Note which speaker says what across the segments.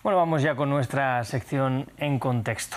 Speaker 1: Bueno, vamos ya con nuestra sección En Contexto.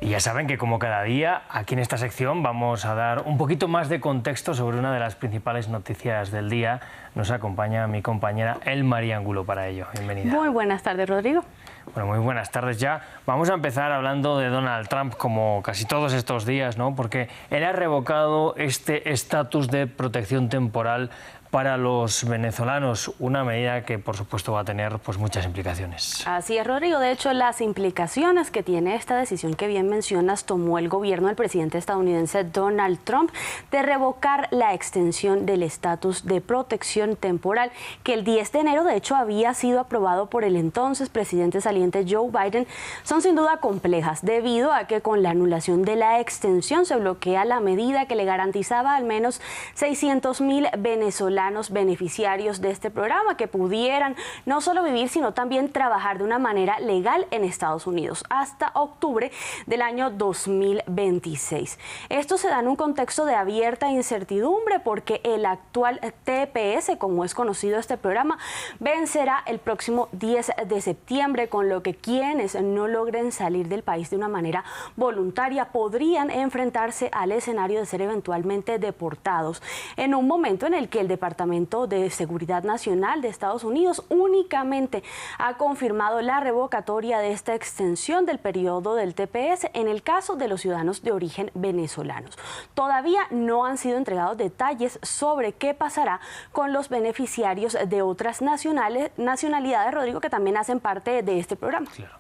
Speaker 1: Y ya saben que como cada día, aquí en esta sección vamos a dar un poquito más de contexto sobre una de las principales noticias del día. Nos acompaña mi compañera El-Mari Angulo para ello. Bienvenida.
Speaker 2: Muy buenas tardes, Rodrigo.
Speaker 1: Bueno, muy buenas tardes ya. Vamos a empezar hablando de Donald Trump, como casi todos estos días, ¿no? Porque él ha revocado este estatus de protección temporal para los venezolanos, una medida que por supuesto va a tener pues muchas implicaciones.
Speaker 2: Así es, Rodrigo. De hecho, las implicaciones que tiene esta decisión que bien mencionas tomó el gobierno del presidente estadounidense Donald Trump de revocar la extensión del estatus de protección temporal que el 10 de enero de hecho había sido aprobado por el entonces presidente saliente Joe Biden, son sin duda complejas debido a que con la anulación de la extensión se bloquea la medida que le garantizaba al menos 600,000 venezolanos beneficiarios de este programa que pudieran no solo vivir sino también trabajar de una manera legal en Estados Unidos hasta octubre del año 2026. Esto se da en un contexto de abierta incertidumbre porque el actual TPS, como es conocido este programa, vencerá el próximo 10 de septiembre, con lo que quienes no logren salir del país de una manera voluntaria podrían enfrentarse al escenario de ser eventualmente deportados en un momento en el que el Departamento de Seguridad Nacional de Estados Unidos únicamente ha confirmado la revocatoria de esta extensión del periodo del TPS en el caso de los ciudadanos de origen venezolanos. Todavía no han sido entregados detalles sobre qué pasará con los beneficiarios de otras nacionalidades, Rodrigo, que también hacen parte de este programa.
Speaker 1: Claro.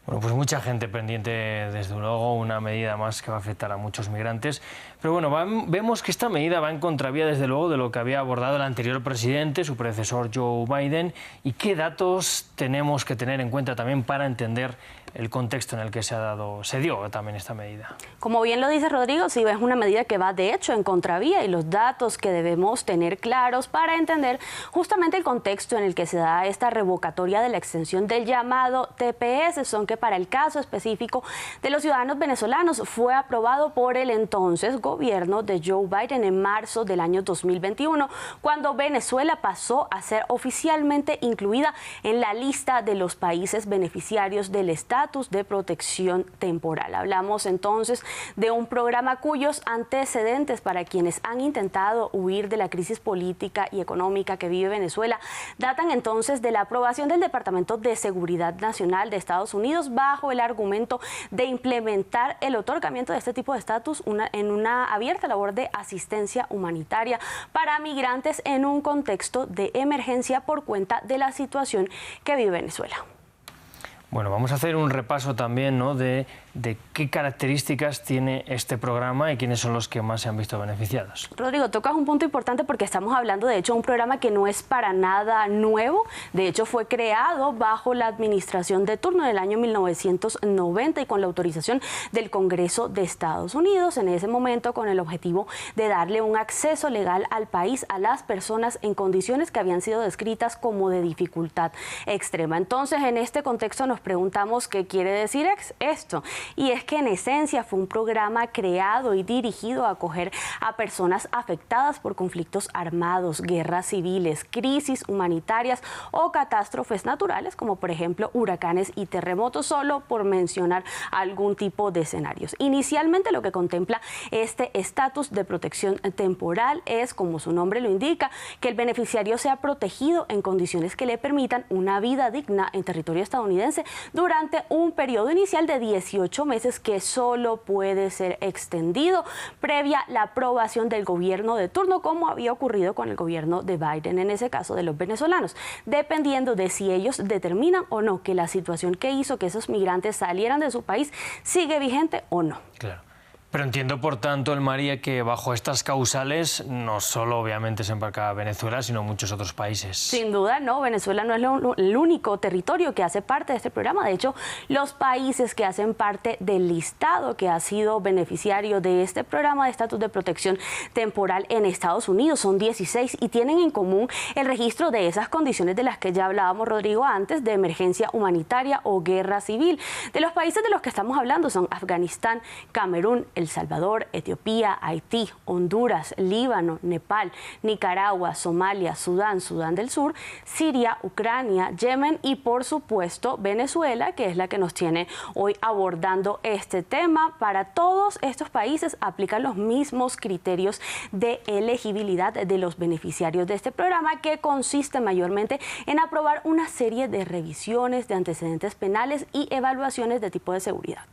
Speaker 1: Bueno, pues mucha gente pendiente, desde luego, una medida más que va a afectar a muchos migrantes. Pero bueno, vemos que esta medida va en contravía, desde luego, de lo que había abordado el anterior presidente, su predecesor Joe Biden. ¿Y qué datos tenemos que tener en cuenta también para entender el contexto en el que se dio también esta medida?
Speaker 2: Como bien lo dice Rodrigo, sí, es una medida que va de hecho en contravía y los datos que debemos tener claros para entender justamente el contexto en el que se da esta revocatoria de la extensión del llamado TPS son que para el caso específico de los ciudadanos venezolanos fue aprobado por el entonces gobierno de Joe Biden en marzo del año 2021, cuando Venezuela pasó a ser oficialmente incluida en la lista de los países beneficiarios del estatus de protección temporal. Hablamos entonces de un programa cuyos antecedentes para quienes han intentado huir de la crisis política y económica que vive Venezuela datan entonces de la aprobación del Departamento de Seguridad Nacional de Estados Unidos bajo el argumento de implementar el otorgamiento de este tipo de estatus en una abierta labor de asistencia humanitaria para migrantes en un contexto de emergencia por cuenta de la situación que vive Venezuela.
Speaker 1: Bueno, vamos a hacer un repaso también, ¿no?, de qué características tiene este programa y quiénes son los que más se han visto beneficiados.
Speaker 2: Rodrigo, tocas un punto importante porque estamos hablando de hecho de un programa que no es para nada nuevo. De hecho fue creado bajo la administración de turno del año 1990 y con la autorización del Congreso de Estados Unidos, en ese momento con el objetivo de darle un acceso legal al país a las personas en condiciones que habían sido descritas como de dificultad extrema. Entonces, en este contexto nos preguntamos qué quiere decir esto. Y es que en esencia fue un programa creado y dirigido a acoger a personas afectadas por conflictos armados, guerras civiles, crisis humanitarias o catástrofes naturales, como por ejemplo huracanes y terremotos, solo por mencionar algún tipo de escenarios. Inicialmente lo que contempla este estatus de protección temporal es, como su nombre lo indica, que el beneficiario sea protegido en condiciones que le permitan una vida digna en territorio estadounidense durante un periodo inicial de 18 meses que solo puede ser extendido previa la aprobación del gobierno de turno, como había ocurrido con el gobierno de Biden, en ese caso de los venezolanos, dependiendo de si ellos determinan o no que la situación que hizo que esos migrantes salieran de su país sigue vigente o no.
Speaker 1: Claro. Pero entiendo, por tanto, El-Mari, que bajo estas causales no solo obviamente se embarca Venezuela, sino muchos otros países.
Speaker 2: Sin duda, no. Venezuela no es el único territorio que hace parte de este programa. De hecho, los países que hacen parte del listado que ha sido beneficiario de este programa de estatus de protección temporal en Estados Unidos son 16 y tienen en común el registro de esas condiciones de las que ya hablábamos, Rodrigo, antes, de emergencia humanitaria o guerra civil. De los países de los que estamos hablando son Afganistán, Camerún, El El Salvador, Etiopía, Haití, Honduras, Líbano, Nepal, Nicaragua, Somalia, Sudán, Sudán del Sur, Siria, Ucrania, Yemen y por supuesto Venezuela, que es la que nos tiene hoy abordando este tema. Para todos estos países aplican los mismos criterios de elegibilidad de los beneficiarios de este programa, que consiste mayormente en aprobar una serie de revisiones de antecedentes penales y evaluaciones de tipo de seguridad.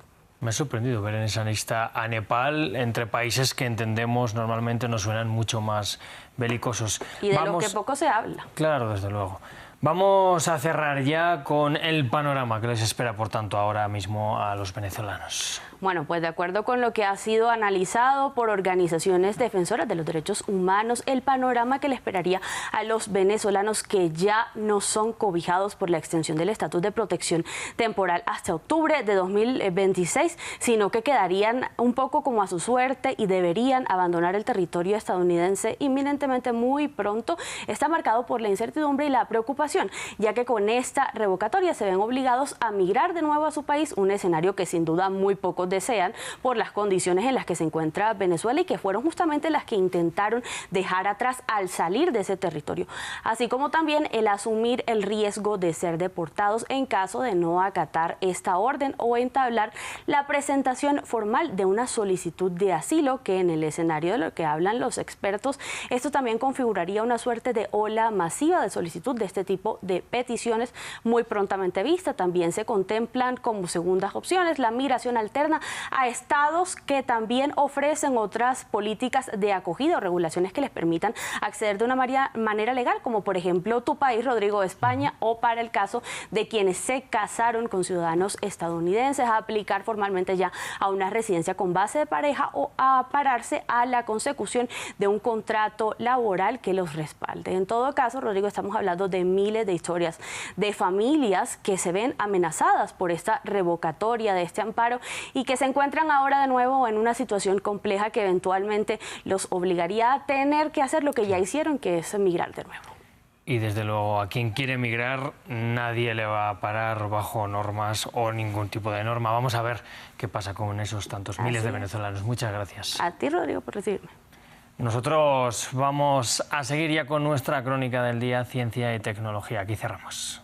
Speaker 1: Me ha sorprendido ver en esa lista a Nepal entre países que entendemos normalmente nos suenan mucho más belicosos.
Speaker 2: Y de lo que poco se habla.
Speaker 1: Claro, desde luego. Vamos a cerrar ya con el panorama que les espera, por tanto, ahora mismo a los venezolanos.
Speaker 2: Bueno, pues de acuerdo con lo que ha sido analizado por organizaciones defensoras de los derechos humanos, el panorama que le esperaría a los venezolanos que ya no son cobijados por la extensión del estatus de protección temporal hasta octubre de 2026, sino que quedarían un poco como a su suerte y deberían abandonar el territorio estadounidense inminentemente muy pronto, está marcado por la incertidumbre y la preocupación, ya que con esta revocatoria se ven obligados a migrar de nuevo a su país, un escenario que sin duda muy pocos desean por las condiciones en las que se encuentra Venezuela y que fueron justamente las que intentaron dejar atrás al salir de ese territorio, así como también el asumir el riesgo de ser deportados en caso de no acatar esta orden o entablar la presentación formal de una solicitud de asilo, que en el escenario de lo que hablan los expertos, esto también configuraría una suerte de ola masiva de solicitud de este tipo de peticiones muy prontamente vista. También se contemplan como segundas opciones la migración alterna a estados que también ofrecen otras políticas de acogida o regulaciones que les permitan acceder de una manera legal, como por ejemplo tu país, Rodrigo, España, o para el caso de quienes se casaron con ciudadanos estadounidenses, a aplicar formalmente ya a una residencia con base de pareja o a pararse a la consecución de un contrato laboral que los respalde. En todo caso, Rodrigo, estamos hablando de miles de historias de familias que se ven amenazadas por esta revocatoria de este amparo y que se encuentran ahora de nuevo en una situación compleja que eventualmente los obligaría a tener que hacer lo que ya hicieron, que es emigrar de nuevo.
Speaker 1: Y desde luego a quien quiere emigrar nadie le va a parar bajo normas o ningún tipo de norma. Vamos a ver qué pasa con esos tantos miles de venezolanos. Muchas gracias.
Speaker 2: A ti, Rodrigo, por recibirme.
Speaker 1: Nosotros vamos a seguir ya con nuestra crónica del día, Ciencia y Tecnología. Aquí cerramos.